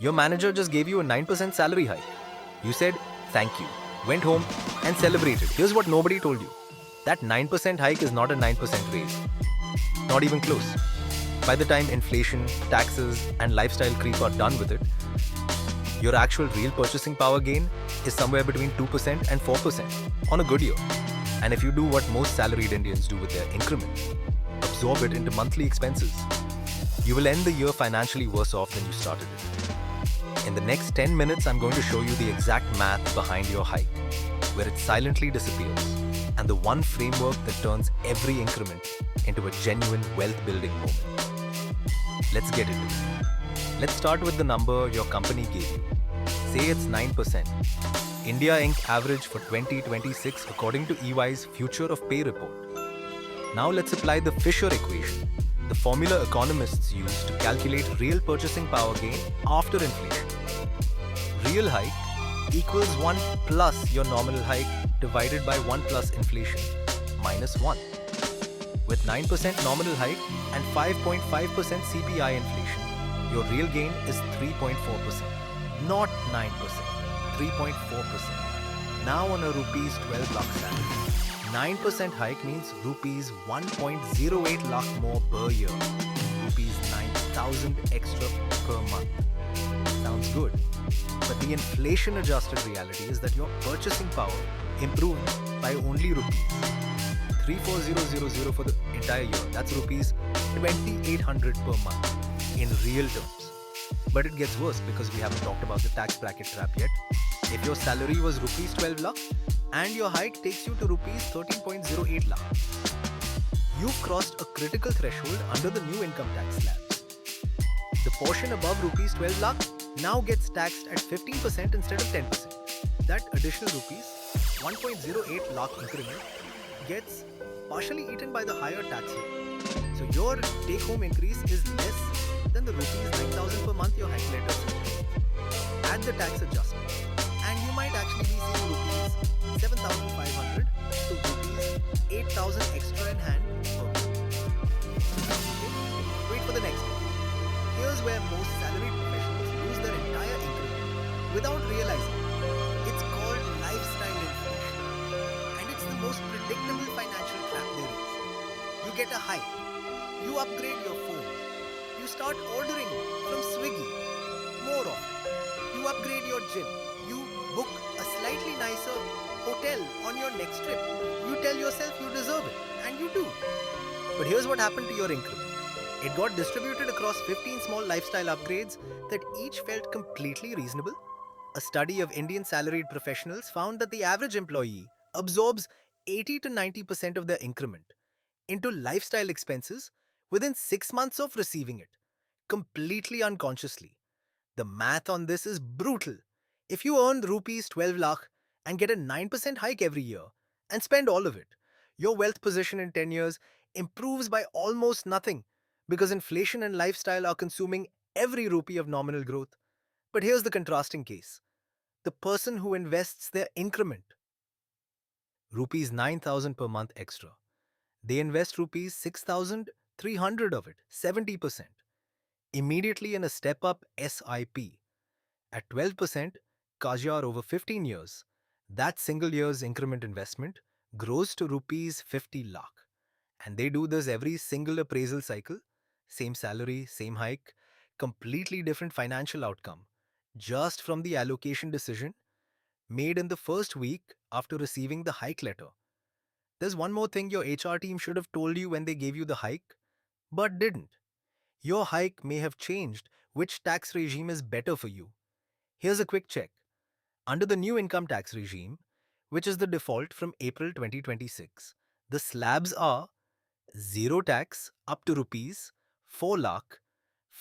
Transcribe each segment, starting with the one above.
Your manager just gave you a 9% salary hike. You said, thank you, went home, and celebrated. Here's what nobody told you: that 9% hike is not a 9% raise. Not even close. By the time inflation, taxes, and lifestyle creep are done with it, your actual real purchasing power gain is somewhere between 2% and 4% on a good year. And if you do what most salaried Indians do with their increment, absorb it into monthly expenses, you will end the year financially worse off than you started it. In the next 10 minutes, I'm going to show you the exact math behind your hike, where it silently disappears, and the one framework that turns every increment into a genuine wealth building moment. Let's get into it. Let's start with the number your company gave you. Say it's 9%. India Inc. average for 2026 according to EY's Future of Pay report. Now let's apply the Fisher equation, the formula economists use to calculate real purchasing power gain after inflation. Real hike equals 1 plus your nominal hike divided by 1 plus inflation minus 1. With 9% nominal hike and 5.5% CPI inflation, your real gain is 3.4%, not 9%, 3.4%. Now on a rupees 12 lakh salary, 9% hike means rupees 1.08 lakh more per year, rupees 9,000 extra per month. Sounds good. But the inflation adjusted reality is that your purchasing power improved by only rupees 34000 for the entire year. That's rupees 2800 per month in real terms. But it gets worse because we haven't talked about the tax bracket trap yet. If your salary was rupees 12 lakh and your hike takes you to rupees 13.08 lakh, you've crossed a critical threshold under the new income tax slabs. The portion above rupees 12 lakh now gets taxed at 15% instead of 10%. That additional rupees 1.08 lakh increment gets partially eaten by the higher tax rate. So your take-home increase is less than the rupees 9,000 per month your hike letter suggests. Add the tax adjustment, and you might actually be seeing rupees 7,500 to rupees 8,000 extra in hand per month. Okay? Wait for the next one. Here's where most salaried professionals lose their entire increment without realizing it. It's called lifestyle inflation, and it's the most predictable financial trap there is. You get a hike, you upgrade your phone, you start ordering from Swiggy more often, you upgrade your gym, you book a slightly nicer hotel on your next trip, you tell yourself you deserve it, and you do. But here's what happened to your increment. It got distributed across 15 small lifestyle upgrades that each felt completely reasonable. A study of Indian salaried professionals found that the average employee absorbs 80 to 90% of their increment into lifestyle expenses within 6 months of receiving it, completely unconsciously. The math on this is brutal. If you earn rupees 12 lakh and get a 9% hike every year and spend all of it, your wealth position in 10 years improves by almost nothing because inflation and lifestyle are consuming every rupee of nominal growth. But here's the contrasting case: the person who invests their increment, rupees 9,000 per month extra, they invest rupees 6,300 of it, 70%, immediately in a step up SIP. At 12% Kajyar over 15 years, that single year's increment investment grows to rupees 50 lakh. And they do this every single appraisal cycle. Same salary, same hike, completely different financial outcome, just from the allocation decision made in the first week after receiving the hike letter. There's one more thing your HR team should have told you when they gave you the hike, but didn't. Your hike may have changed which tax regime is better for you. Here's a quick check. Under the new income tax regime, which is the default from April 2026, the slabs are zero tax up to rupees 4 lakh,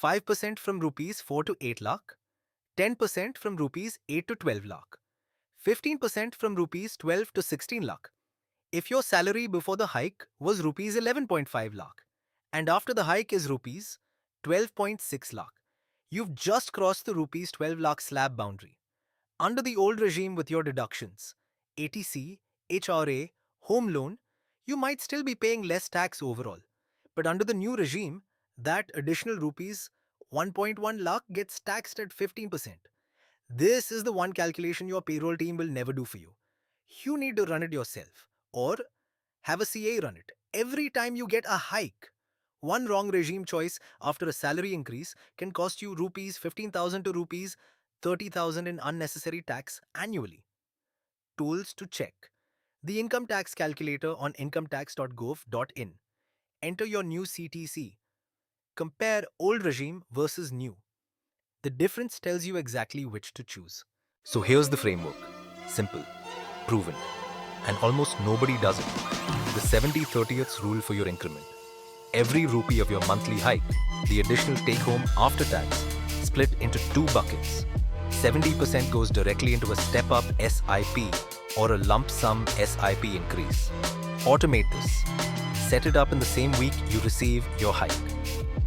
5% from rupees 4 to 8 lakh, 10% from rupees 8 to 12 lakh, 15% from rupees 12 to 16 lakh. If your salary before the hike was rupees 11.5 lakh and after the hike is rupees 12.6 lakh, you've just crossed the rupees 12 lakh slab boundary. Under the old regime with your deductions, ATC, HRA, home loan, you might still be paying less tax overall. But under the new regime, that additional rupees 1.1 lakh gets taxed at 15%. This is the one calculation your payroll team will never do for you. You need to run it yourself or have a CA run it. Every time you get a hike, one wrong regime choice after a salary increase can cost you rupees 15,000 to rupees 30,000 in unnecessary tax annually. Tools to check. The income tax calculator on incometax.gov.in. Enter your new CTC. Compare old regime versus new. The difference tells you exactly which to choose. So here's the framework. Simple, proven, and almost nobody does it. The 70/30th rule for your increment. Every rupee of your monthly hike, the additional take-home after tax, split into two buckets. 70% goes directly into a step-up SIP or a lump sum SIP increase. Automate this. Set it up in the same week you receive your hike.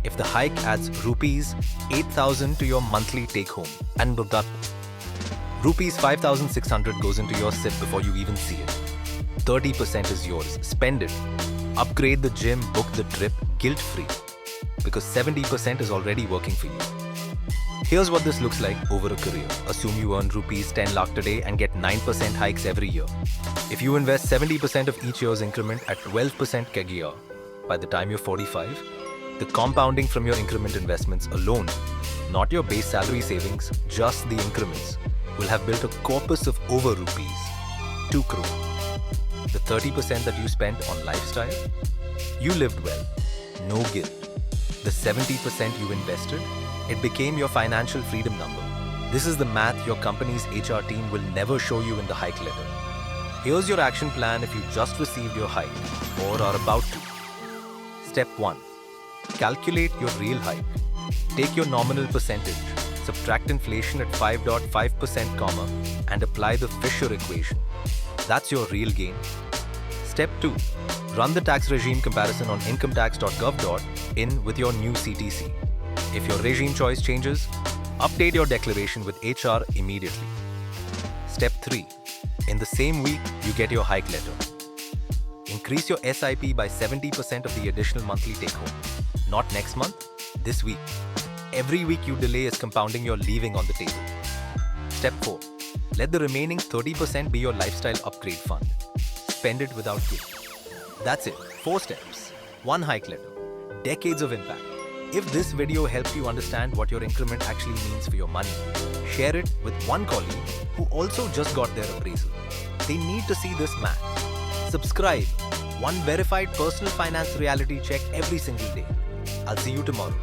If the hike adds rupees 8,000 to your monthly take-home, and rupees 5,600 goes into your SIP before you even see it. 30% is yours. Spend it. Upgrade the gym, book the trip, guilt-free. Because 70% is already working for you. Here's what this looks like over a career. Assume you earn rupees 10 lakh today and get 9% hikes every year. If you invest 70% of each year's increment at 12% CAGR, by the time you're 45, the compounding from your increment investments alone, not your base salary savings, just the increments, will have built a corpus of over rupees 2 crore. The 30% that you spent on lifestyle, you lived well, no guilt. The 70% you invested, it became your financial freedom number. This is the math your company's HR team will never show you in the hike letter. Here's your action plan if you just received your hike or are about to. Step 1. Calculate your real hike. Take your nominal percentage, subtract inflation at 5.5%, and apply the Fisher equation. That's your real gain. Step 2. Run the tax regime comparison on incometax.gov.in with your new CTC. If your regime choice changes, update your declaration with HR immediately. Step 3. In the same week, you get your hike letter. Increase your SIP by 70% of the additional monthly take-home. Not next month, this week. Every week you delay is compounding your leaving on the table. Step 4. Let the remaining 30% be your lifestyle upgrade fund. Spend it without guilt. That's it. 4 steps. 1 hike letter. Decades of impact. If this video helped you understand what your increment actually means for your money, share it with one colleague who also just got their appraisal. They need to see this math. Subscribe. One verified personal finance reality check every single day. I'll see you tomorrow.